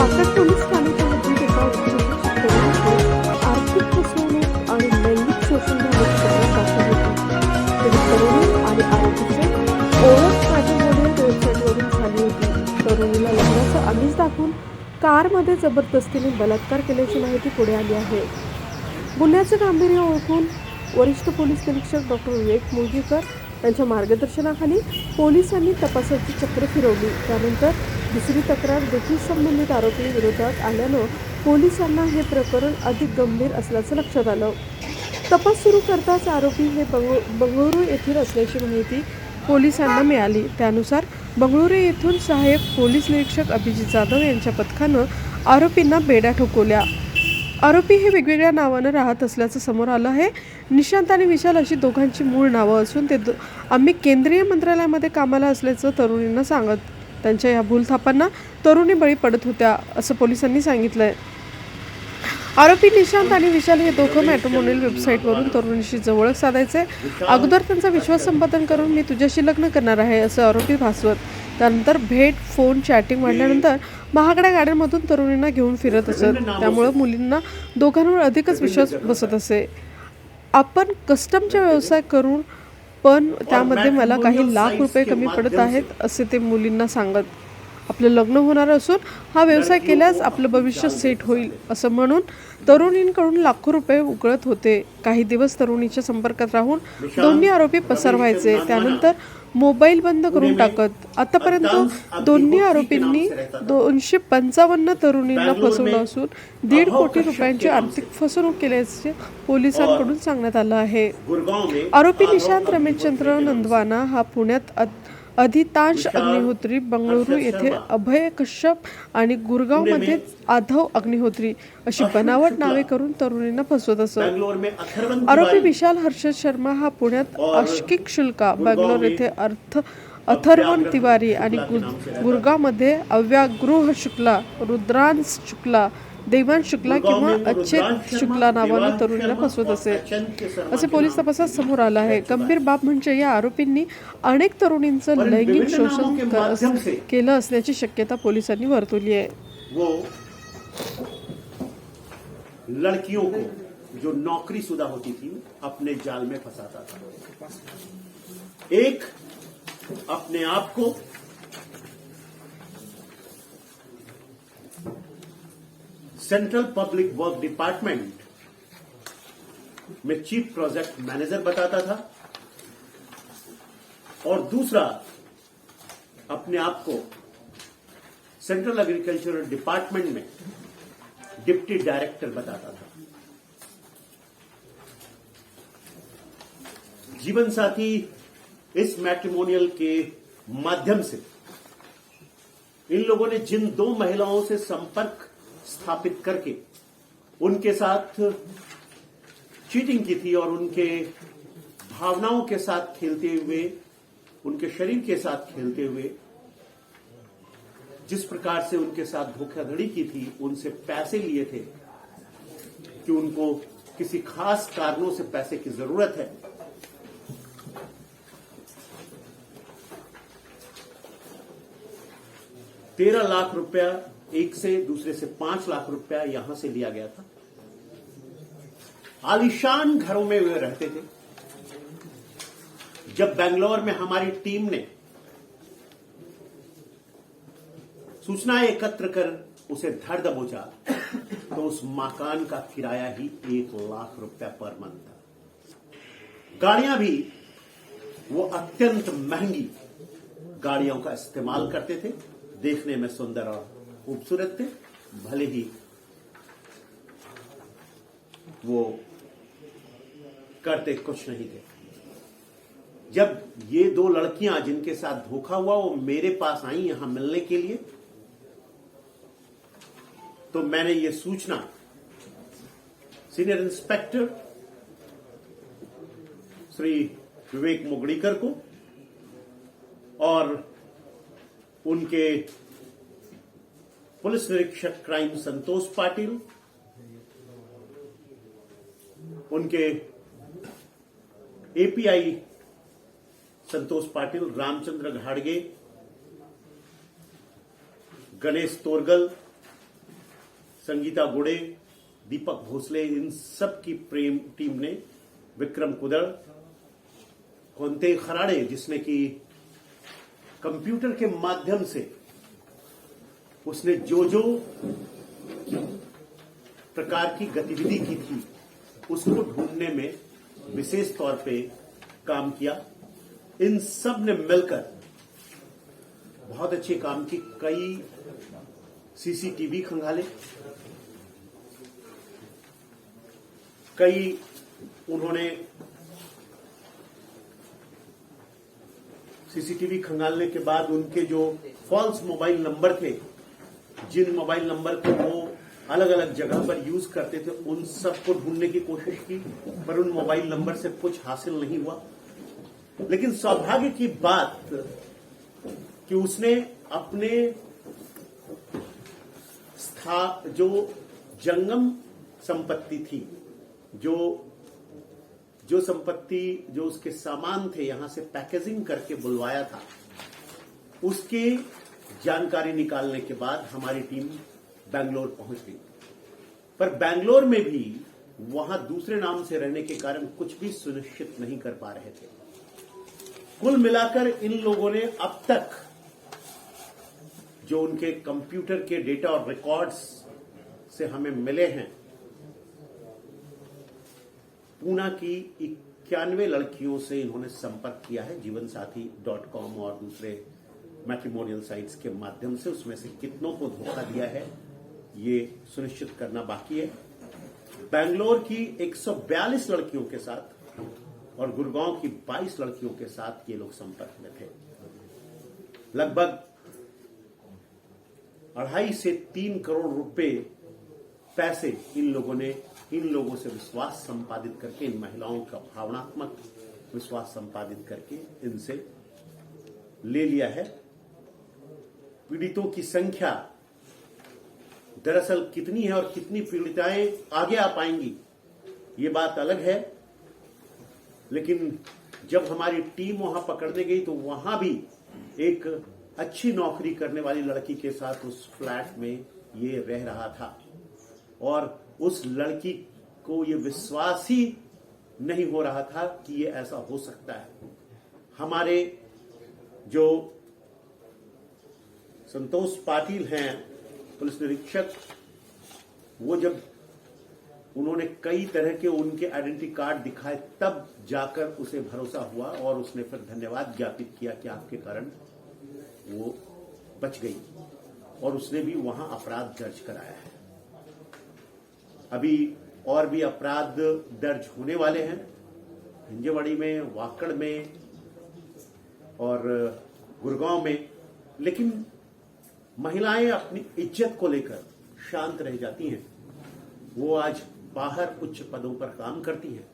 Chakan police ठाण्याच्या हद्दीत एका उच्चशिक्षित तरुणीचे आर्थिक फसवणूक आणि लैंगिक शोषण झाल्याची तक्रार दाखल होती. पीडित तरुणी आणि आरोपीचे ओळख मॅट्रिमोनियल वेबसाईटवरून झाली होती. तरुणीला लग्नाचं आमिष दाखवून कारमध्ये जबरदस्तीने बलात्कार केल्याची माहिती पुढे आली आहे. गुन्ह्याचे गांभीर्य ओळखून वरिष्ठ पोलीस निरीक्षक डॉ. विवेक मुळगीकर यांच्या मार्गदर्शनाखाली पोलिसांनी तपासाची चक्र फिरवली. त्यानंतर दुसरी तक्रार देखील संबंधित आरोपी विरोधात आल्यानं पोलिसांना हे प्रकरण अधिक गंभीर असल्याचं लक्षात आलं. तपास सुरू करताच आरोपी हे बंगळुरू येथील असल्याची माहिती पोलिसांना मिळाली. त्यानुसार बंगळुरू येथून सहाय्यक पोलीस निरीक्षक अभिजित जाधव यांच्या पथकानं आरोपींना बेड्या ठोकवल्या. आरोपी हे वेगवेगळ्या नावानं राहत असल्याचं समोर आलं आहे. निशांत आणि विशाल अशी दोघांची मूळ नावं असून ते आम्ही केंद्रीय मंत्रालयामध्ये कामाला असल्याचं तरुणींना सांगत त्यांच्या या भूलथापांना तरुणी बळी पडत होत्या असं पोलिसांनी सांगितलंय. आरोपी निशांत आणि विशाल हे दोघं मॅट्रिमोनियल वेबसाईटवरून तरुणीशी जवळक साधायचे. अगोदर त्यांचा विश्वास संपादन करून मी तुझ्याशी लग्न करणार आहे असं आरोपी भासवत. त्यानंतर भेट, फोन, चॅटिंग वाढल्यानंतर महागड्या गाड्यांमधून तरुणींना घेऊन फिरत असत. त्यामुळे मुलींना दोघांवर अधिकच विश्वास बसत असे. आपण कस्टमचा व्यवसाय करून पण त्यामध्ये मला काही लाख रुपये कमी पडत आहेत असे ते मुलींना सांगत. आपलं लग्न होणार असून हा व्यवसाय केल्यास आपलं भविष्य सेट होईल असं म्हणून तरुणींकडून लाखो रुपये उकळत होते. काही दिवस तरुणीच्या संपर्कात राहून दोन्ही आरोपी पसार व्हायचे. त्यानंतर मोबाईल बंद करून टाकत. आतापर्यंत दोन्ही आरोपींनी 255 तरुणींना फसवलं असून 1.5 कोटी रुपयांची आर्थिक फसवणूक केल्याचे पोलिसांकडून सांगण्यात आलं आहे. आरोपी निशांत रमेशचंद्र नंदवाना हा पुण्यात अधितांश अग्निहोत्री, बंगळुरू येथे अभय कश्यप आणि गुरगावमध्ये आधव अग्निहोत्री अशी बनावट नावे करून तरुणींना फसवत असत. आरोपी विशाल हर्षद शर्मा हा पुण्यात आशिक शुक्ला, बेंगलोर येथे अथर्वन तिवारी आणि गुरगावमध्ये अव्यागृह शुक्ला, रुद्रांश शुक्ला, देवांश शुक्ला किंवा अच्युत शुक्ला नावानं तरुणीला फसवत असे असे पोलीस तपासात समोर आलं आहे. गंभीर बाब म्हणजे या आरोपींनी अनेक तरुणींचं लैंगिक शोषण केलं असण्याची शक्यता पोलिसांनी वर्तवली आहे. लड़कियों को जो नौकरीशुदा होती थी अपने जाल में फंसाता था. एक अपने आप को सेंट्रल पब्लिक वर्क डिपार्टमेंट में चीफ प्रोजेक्ट मैनेजर बताता था और दूसरा अपने आप को सेंट्रल एग्रीकल्चरल डिपार्टमेंट में डिप्टी डायरेक्टर बताता था. जीवन साथी इस मैट्रिमोनियल के माध्यम से इन लोगों ने जिन 2 महिलाओं से संपर्क स्थापित करके उनके साथ चीटिंग की थी और उनके भावनाओं के साथ खेलते हुए, उनके शरीर के साथ खेलते हुए जिस प्रकार से उनके साथ धोखाधड़ी की थी, उनसे पैसे लिए थे कि उनको किसी खास कारणों से पैसे की जरूरत है. ₹13 लाख एक से, दूसरे से 5 लाख रुपया यहां से लिया गया था. आलीशान घरों में वे रहते थे. जब बेंगलोर में हमारी टीम ने सूचना एकत्र कर उसे धर दबोचा तो उस मकान का किराया ही 1 लाख रुपया पर मंथ था. गाड़ियां भी वो अत्यंत महंगी गाड़ियों का इस्तेमाल करते थे. देखने में सुंदर और खूबसूरत थे, भले ही वो करते कुछ नहीं थे. जब ये 2 लड़कियां जिनके साथ धोखा हुआ वो मेरे पास आई यहां मिलने के लिए, तो मैंने ये सूचना सीनियर इंस्पेक्टर श्री विवेक मुगड़ीकर को और उनके पुलिस निरीक्षक क्राइम संतोष पाटिल, उनके एपीआई संतोष पाटिल, रामचंद्र घाड़गे, गणेश तोरगल, संगीता गुड़े, दीपक भोसले, इन सब की प्रेम टीम ने, विक्रम कुदड़, कोंते खराड़े, जिसने कि कंप्यूटर के माध्यम से उसने जो जो प्रकार की गतिविधि की थी उसको ढूंढने में विशेष तौर पे काम किया। इन सब ने मिलकर बहुत अच्छे काम की। कई सीसीटीवी खंगाले, कई उन्होंने सीसीटीवी खंगालने के बाद उनके जो फॉल्स मोबाइल नंबर थे, जिन मोबाइल नंबर को वो अलग अलग जगह पर यूज करते थे, उन सबको ढूंढने की कोशिश की, पर उन मोबाइल नंबर से कुछ हासिल नहीं हुआ। लेकिन सौभाग्य की बात कि उसने अपने जो जंगम संपत्ति थी, जो संपत्ति, जो उसके सामान थे, यहां से पैकेजिंग करके बुलवाया था, उसकी जानकारी निकालने के बाद हमारी टीम बेंगलोर पहुंच गई। पर बेंगलोर में भी वहां दूसरे नाम से रहने के कारण कुछ भी सुनिश्चित नहीं कर पा रहे थे। कुल मिलाकर इन लोगों ने अब तक जो उनके कंप्यूटर के डेटा और रिकॉर्ड्स से हमें मिले हैं, पूना की 91 लड़कियों से इन्होंने संपर्क किया है, जीवनसाथी.com और दूसरे मैट्रिमोनियल साइट्स के माध्यम से। उसमें से कितनों को धोखा दिया है ये सुनिश्चित करना बाकी है। बेंगलोर की 142 लड़कियों के साथ और गुड़गांव की 22 लड़कियों के साथ ये लोग संपर्क में थे। लगभग 2.5 से 3 करोड़ रुपए पैसे इन लोगों से विश्वास संपादित करके, इन महिलाओं का भावनात्मक विश्वास संपादित करके इनसे ले लिया है। पीड़ितों की संख्या दरअसल कितनी है और कितनी पीड़िताएं आगे आ पाएंगी ये बात अलग है, लेकिन जब हमारी टीम वहां पकड़ने गई तो वहां भी एक अच्छी नौकरी करने वाली लड़की के साथ उस फ्लैट में ये रह रहा था और उस लड़की को ये विश्वास ही नहीं हो रहा था कि ये ऐसा हो सकता है। हमारे जो संतोष पाटिल हैं पुलिस निरीक्षक, वो जब उन्होंने कई तरह के उनके आइडेंटिटी कार्ड दिखाए तब जाकर उसे भरोसा हुआ और उसने फिर धन्यवाद ज्ञापित किया कि आपके कारण वो बच गई और उसने भी वहां अपराध दर्ज कराया है। अभी और भी अपराध दर्ज होने वाले हैं हिंजेवाड़ी में, वाकड़ में और गुड़गांव में, लेकिन महिलाएं अपनी इज्जत को लेकर शांत रह जाती हैं। वो आज बाहर उच्च पदों पर काम करती हैं।